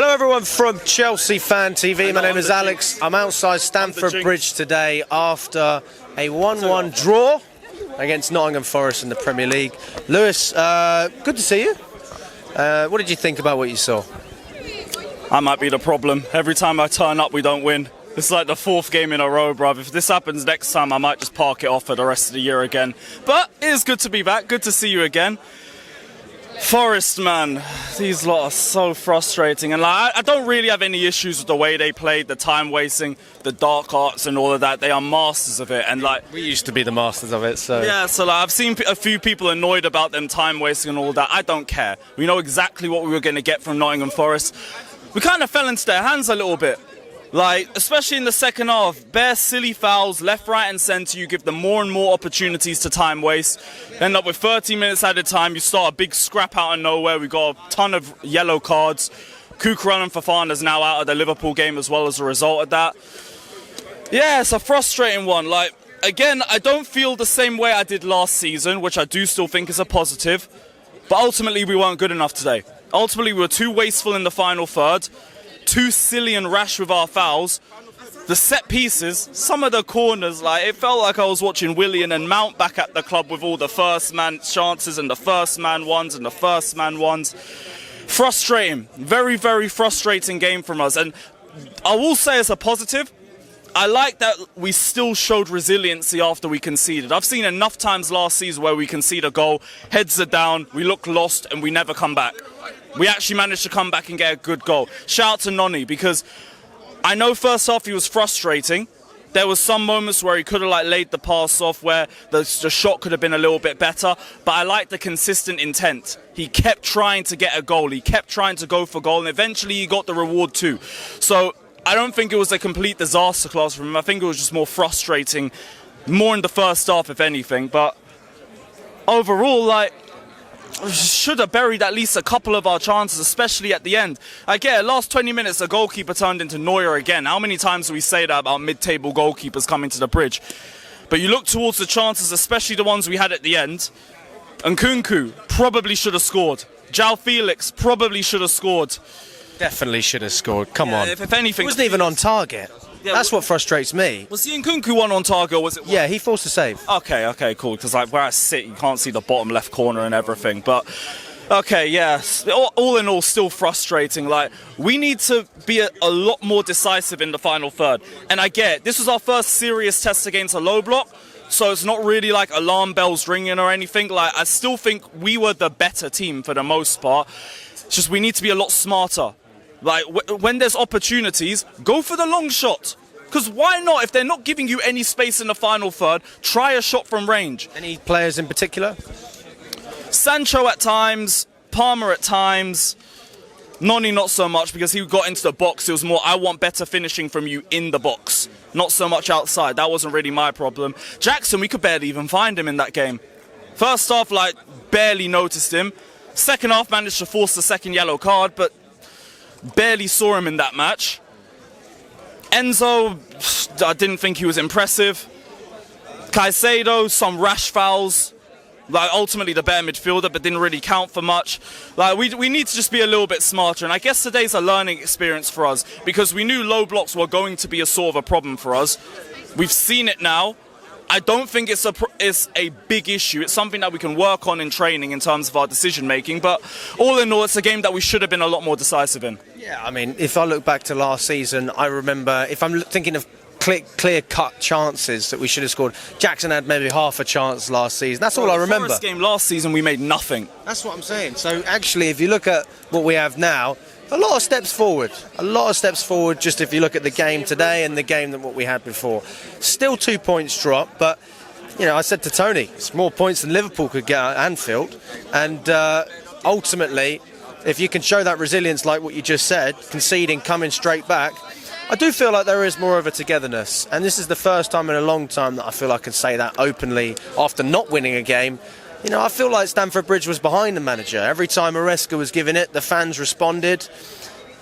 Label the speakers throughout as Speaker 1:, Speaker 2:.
Speaker 1: Hello everyone from Chelsea Fan TV, my name is Alex. I'm outside Stamford Bridge today after a 1-1 draw against Nottingham Forest in the Premier League. Lewis, good to see you. What did you think about what you saw?
Speaker 2: I might be the problem. Every time I turn up we don't win. It's like the fourth game in a row, bruv. If this happens next time I might just park it off for the rest of the year again. But it is good to be back, good to see you again. Forest, man, these lot are so frustrating, and like, I don't really have any issues with the way they played, the time wasting, the dark arts and all of that. They are masters of it, and like
Speaker 1: we used to be the masters of it, so
Speaker 2: yeah. So like, I've seen a few people annoyed about them time wasting and all that. I don't care. We know exactly what we were going to get from Nottingham Forest. We kind of fell into their hands a little bit. Like, especially in the second half, bare silly fouls, left, right and centre. You give them more and more opportunities to time waste. End up with 30 minutes at a time. You start a big scrap out of nowhere. We got a ton of yellow cards. Kukran and Fafana's now out of the Liverpool game as well as a result of that. Yeah, it's a frustrating one. Like, again, I don't feel the same way I did last season, which I do still think is a positive. But ultimately, we weren't good enough today. Ultimately, we were too wasteful in the final third. Too silly and rash with our fouls. The set pieces, some of the corners, like it felt like I was watching Willian and Mount back at the club with all the first man chances and the first man ones and the first man ones. Frustrating, very, very frustrating game from us. And I will say it's a positive. I like that we still showed resiliency after we conceded. I've seen enough times last season where we concede a goal, heads are down, we look lost and we never come back. We actually managed to come back and get a good goal. Shout out to Nonny, because I know first half he was frustrating. There was some moments where he could have like laid the pass off, where the shot could have been a little bit better. But I like the consistent intent. He kept trying to get a goal. He kept trying to go for goal, and eventually he got the reward too. So I don't think it was a complete disaster class from him. I think it was just more frustrating, more in the first half, if anything. But overall, like, should have buried at least a couple of our chances, especially at the end. I get it, last 20 minutes, the goalkeeper turned into Neuer again. How many times do we say that about mid-table goalkeepers coming to the bridge? But you look towards the chances, especially the ones we had at the end. And Nkunku probably should have scored. João Felix probably should have scored.
Speaker 1: Definitely should have scored. Come on.
Speaker 2: If anything,
Speaker 1: he wasn't even on target. Yeah, that's what frustrates me.
Speaker 2: Was the Nkunku one on target, or was it one?
Speaker 1: Yeah, he forced a save.
Speaker 2: Okay, cool. Because like where I sit, you can't see the bottom left corner and everything. But okay, yeah. All in all, still frustrating. Like, we need to be a lot more decisive in the final third. And I get it. This was our first serious test against a low block. So it's not really like alarm bells ringing or anything. Like, I still think we were the better team for the most part. It's just we need to be a lot smarter. Like, when there's opportunities, go for the long shot. Because why not? If they're not giving you any space in the final third, try a shot from range.
Speaker 1: Any players in particular?
Speaker 2: Sancho at times, Palmer at times. Nonny not so much, because he got into the box. It was more, I want better finishing from you in the box. Not so much outside. That wasn't really my problem. Jackson, we could barely even find him in that game. First half, like, barely noticed him. Second half, managed to force the second yellow card, but barely saw him in that match. Enzo, I didn't think he was impressive. Caicedo, some rash fouls. Like, ultimately the better midfielder, but didn't really count for much. Like, we need to just be a little bit smarter. And I guess today's a learning experience for us, because we knew low blocks were going to be a sort of a problem for us. We've seen it now. I don't think it's a big issue. It's something that we can work on in training in terms of our decision making. But all in all, it's a game that we should have been a lot more decisive in.
Speaker 1: Yeah, I mean, if I look back to last season, I remember, if I'm thinking of clear-cut chances that we should have scored, Jackson had maybe half a chance last season. That's all I remember.
Speaker 2: The Forest game last season, we made nothing.
Speaker 1: That's what I'm saying. So actually, if you look at what we have now, a lot of steps forward. A lot of steps forward, just if you look at the game today and the game than what we had before. Still 2 points drop, but, you know, I said to Tony, it's more points than Liverpool could get at Anfield. And ultimately, if you can show that resilience like what you just said, conceding, coming straight back, I do feel like there is more of a togetherness. And this is the first time in a long time that I feel I can say that openly after not winning a game. You know, I feel like Stamford Bridge was behind the manager. Every time Maresca was given it, the fans responded.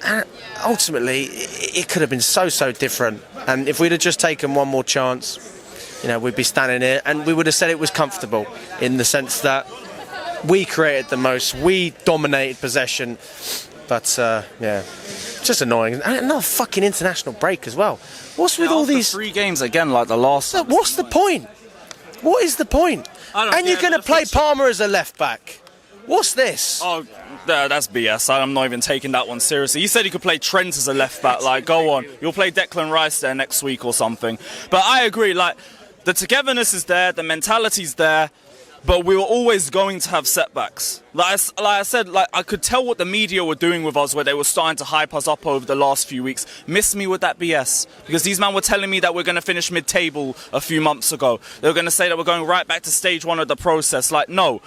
Speaker 1: And ultimately, it could have been so different. And if we'd have just taken one more chance, you know, we'd be standing here and we would have said it was comfortable, in the sense that we created the most, we dominated possession. But, yeah. Just annoying. And another fucking international break as well. What's with all these
Speaker 2: 3 games again, like the last?
Speaker 1: What's the point? What is the point? And you're going to play Palmer as a left back. What's this?
Speaker 2: Oh, that's BS. I'm not even taking that one seriously. He said he could play Trent as a left back. Like, go on. You'll play Declan Rice there next week or something. But I agree. Like, the togetherness is there, the mentality's there. But we were always going to have setbacks. Like I said, I could tell what the media were doing with us, where they were starting to hype us up over the last few weeks. Miss me with that BS. Because these men were telling me that we're going to finish mid-table a few months ago. They were going to say that we're going right back to stage 1 of the process. Like, no.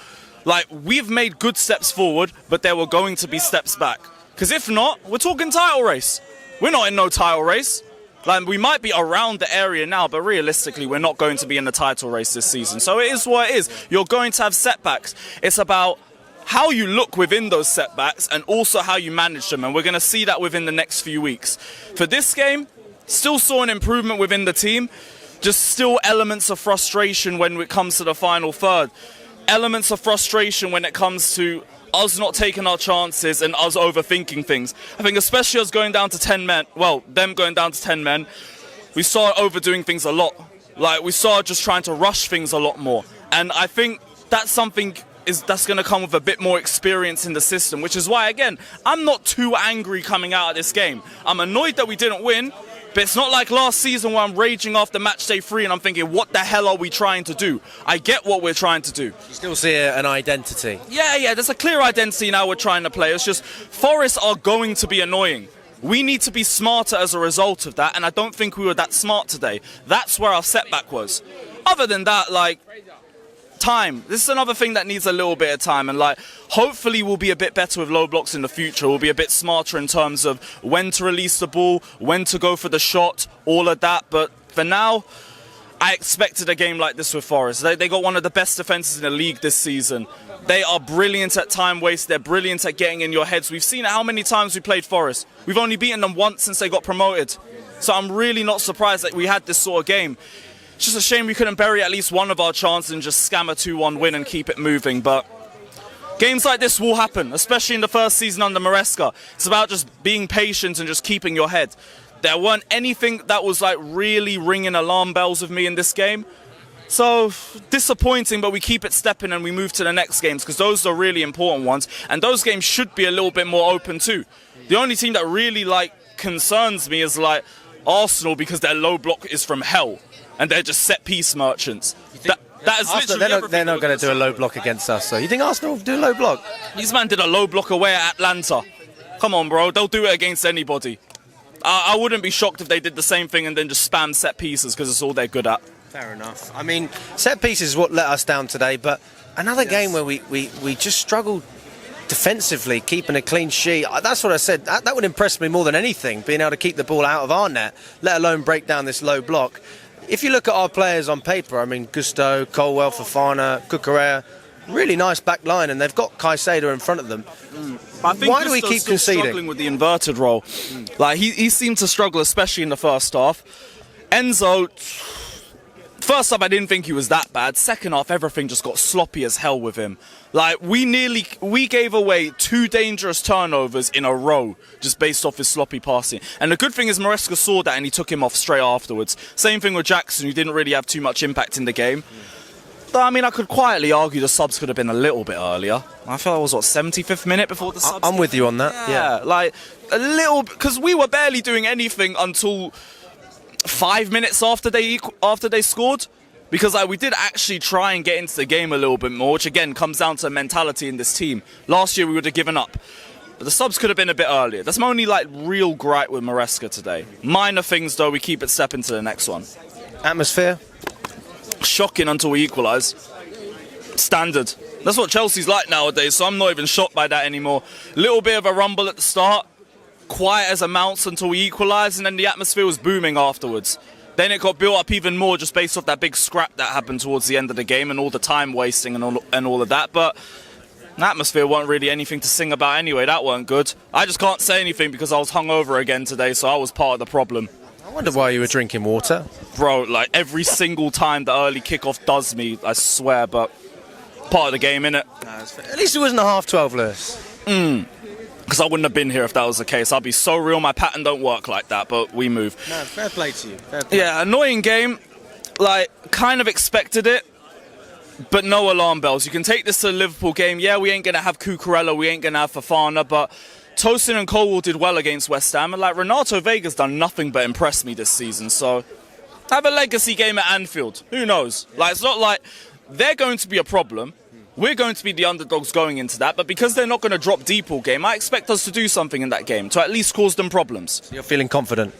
Speaker 2: Like, we've made good steps forward, but there were going to be steps back. Because if not, we're talking title race. We're not in no title race. Like, we might be around the area now, but realistically, we're not going to be in the title race this season. So it is what it is. You're going to have setbacks. It's about how you look within those setbacks and also how you manage them. And we're going to see that within the next few weeks. For this game, still saw an improvement within the team. Just still elements of frustration when it comes to the final third. Elements of frustration when it comes to us not taking our chances and us overthinking things. I think especially us going down to 10 men, well, them going down to 10 men, we saw overdoing things a lot. Like, we saw just trying to rush things a lot more. And I think that's something that's going to come with a bit more experience in the system, which is why, again, I'm not too angry coming out of this game. I'm annoyed that we didn't win, but it's not like last season where I'm raging after match day 3 and I'm thinking, what the hell are we trying to do? I get what we're trying to do.
Speaker 1: You still see an identity.
Speaker 2: Yeah, there's a clear identity now we're trying to play. It's just Forest are going to be annoying. We need to be smarter as a result of that, and I don't think we were that smart today. That's where our setback was. Other than that, like, time. This is another thing that needs a little bit of time, and like, hopefully we'll be a bit better with low blocks in the future. We'll be a bit smarter in terms of when to release the ball, when to go for the shot, all of that. But for now, I expected a game like this with Forest. They got one of the best defences in the league this season. They are brilliant at time waste. They're brilliant at getting in your heads. We've seen how many times we played Forest. We've only beaten them once since they got promoted. So I'm really not surprised that we had this sort of game. It's just a shame we couldn't bury at least one of our chances and just scam a 2-1 win and keep it moving. But games like this will happen, especially in the first season under Maresca. It's about just being patient and just keeping your head. There weren't anything that was like really ringing alarm bells with me in this game. So disappointing, but we keep it stepping and we move to the next games because those are really important ones. And those games should be a little bit more open too. The only team that really like concerns me is like Arsenal, because their low block is from hell. And they're just set-piece merchants. That is literally
Speaker 1: they're not going to do a low block against us, so you think Arsenal will do a low block?
Speaker 2: These men did a low block away at Atlanta. Come on, bro. They'll do it against anybody. I wouldn't be shocked if they did the same thing and then just spam set pieces because it's all they're good at.
Speaker 1: Fair enough. I mean, set pieces is what let us down today, but another game where we just struggled defensively, keeping a clean sheet. That's what I said. That would impress me more than anything, being able to keep the ball out of our net, let alone break down this low block. If you look at our players on paper, I mean, Gusto, Colwell, Fofana, Cucurella, really nice back line, and they've got Caicedo in front of them.
Speaker 2: I think
Speaker 1: why do we keep conceding?
Speaker 2: Struggling with the inverted role. Like he seemed to struggle, especially in the first half. Enzo, first half I didn't think he was that bad. Second half, everything just got sloppy as hell with him. Like we gave away 2 dangerous turnovers in a row just based off his sloppy passing. And the good thing is Maresca saw that and he took him off straight afterwards. Same thing with Jackson, who didn't really have too much impact in the game. But, I mean, I could quietly argue the subs could have been a little bit earlier. I felt it was, 75th minute before the subs?
Speaker 1: I'm with you on that, yeah.
Speaker 2: Like, a little... Because we were barely doing anything until 5 minutes after they scored. Because we did actually try and get into the game a little bit more, which, again, comes down to mentality in this team. Last year, we would have given up. But the subs could have been a bit earlier. That's my only, real gripe with Maresca today. Minor things, though, we keep it stepping to the next one.
Speaker 1: Atmosphere?
Speaker 2: Shocking until we equalise. Standard. That's what Chelsea's like nowadays, so I'm not even shocked by that anymore. Little bit of a rumble at the start, quiet as a mouse until we equalise, and then the atmosphere was booming afterwards. Then it got built up even more just based off that big scrap that happened towards the end of the game and all the time wasting and all of that. But the atmosphere wasn't really anything to sing about anyway. That weren't good. I just can't say anything because I was hungover again today, so I was part of the problem.
Speaker 1: I wonder why you were drinking water.
Speaker 2: Bro, every single time the early kickoff does me, I swear, but part of the game, innit?
Speaker 1: At least it wasn't a half-12, Lewis.
Speaker 2: Because I wouldn't have been here if that was the case. I'd be so real. My pattern don't work like that, but we move.
Speaker 1: No, fair play to you. Fair play.
Speaker 2: Yeah, annoying game. Like, kind of expected it, but no alarm bells. You can take this to the Liverpool game. Yeah, we ain't going to have Cucurella, we ain't going to have Fofana, but Tosin and Colwell did well against West Ham. And, like, Renato Vega's done nothing but impress me this season. So, have a legacy game at Anfield. Who knows? Like, it's not like they're going to be a problem. We're going to be the underdogs going into that, but because they're not going to drop deep all game, I expect us to do something in that game to at least cause them problems.
Speaker 1: You're feeling confident?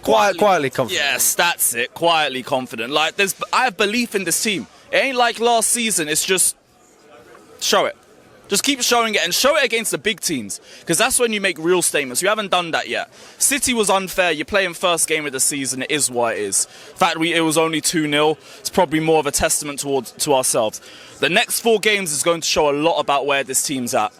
Speaker 1: Quietly confident?
Speaker 2: Yes, that's it. Quietly confident. Like, I have belief in this team. It ain't like last season. It's just show it. Just keep showing it and show it against the big teams, because that's when you make real statements. You haven't done that yet. City was unfair. You're playing first game of the season. It is what it is. In fact, it was only 2-0. It's probably more of a testament to ourselves. The next 4 games is going to show a lot about where this team's at.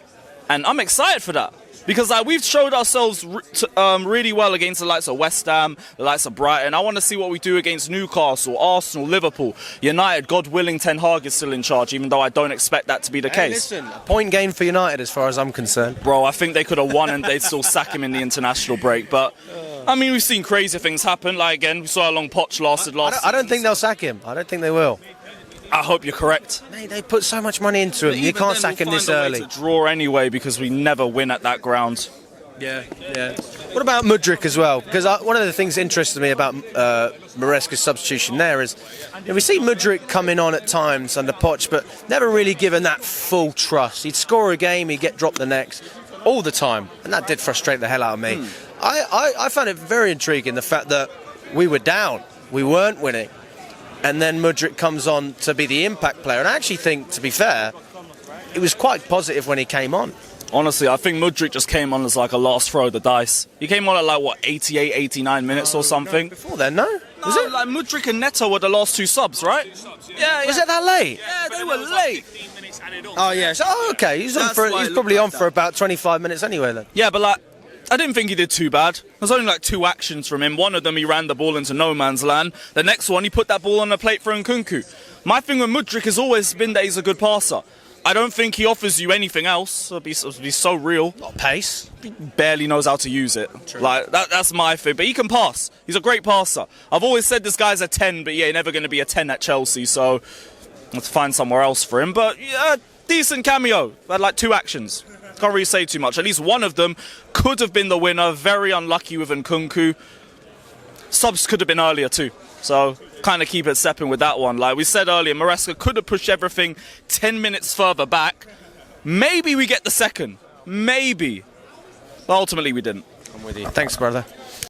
Speaker 2: And I'm excited for that. Because we've showed ourselves really well against the likes of West Ham, the likes of Brighton. I want to see what we do against Newcastle, Arsenal, Liverpool, United. God willing, Ten Hag is still in charge, even though I don't expect that to be the case.
Speaker 1: Listen, a point gain for United as far as I'm concerned.
Speaker 2: Bro, I think they could have won and they'd still sack him in the international break. But, I mean, we've seen crazy things happen. Like, again, we saw how long Poch lasted last season.
Speaker 1: I don't think they'll sack him. I don't think they will.
Speaker 2: I hope you're correct.
Speaker 1: Mate, they put so much money into him. You can't sack him this early.
Speaker 2: To draw anyway, because we never win at that ground.
Speaker 1: Yeah. What about Mudryk as well? Because one of the things that interested me about Maresca's substitution there is, we see Mudryk coming on at times under Poch, but never really given that full trust. He'd score a game, he'd get dropped the next, all the time, and that did frustrate the hell out of me. I found it very intriguing, the fact that we were down, we weren't winning, and then Mudryk comes on to be the impact player. And I actually think, to be fair, it was quite positive when he came on.
Speaker 2: Honestly, I think Mudryk just came on as like a last throw of the dice. He came on at like, what, 88, 89 minutes or something?
Speaker 1: No, before then, no? Was it?
Speaker 2: Like Mudryk and Neto were the last 2 subs, right? Yeah.
Speaker 1: Was it that late?
Speaker 2: Yeah, they were late.
Speaker 1: Oh, yeah. So, okay. He's probably on for about 25 minutes anyway then.
Speaker 2: Yeah, but like, I didn't think he did too bad. There's only like 2 actions from him. One of them, he ran the ball into no man's land. The next one, he put that ball on the plate for Nkunku. My thing with Mudryk has always been that he's a good passer. I don't think he offers you anything else. It'll be so real.
Speaker 1: Not pace.
Speaker 2: He barely knows how to use it. True. Like that's my thing. But he can pass. He's a great passer. I've always said this guy's a 10, but yeah, never going to be a 10 at Chelsea. So let's find somewhere else for him. But yeah, decent cameo. Had like 2 actions. Can't really say too much. At least one of them could have been the winner. Very unlucky with Nkunku. Subs could have been earlier too. So kind of keep it stepping with that one. Like we said earlier, Maresca could have pushed everything 10 minutes further back. Maybe we get the second. Maybe. But ultimately we didn't.
Speaker 1: I'm with you. Thanks, brother.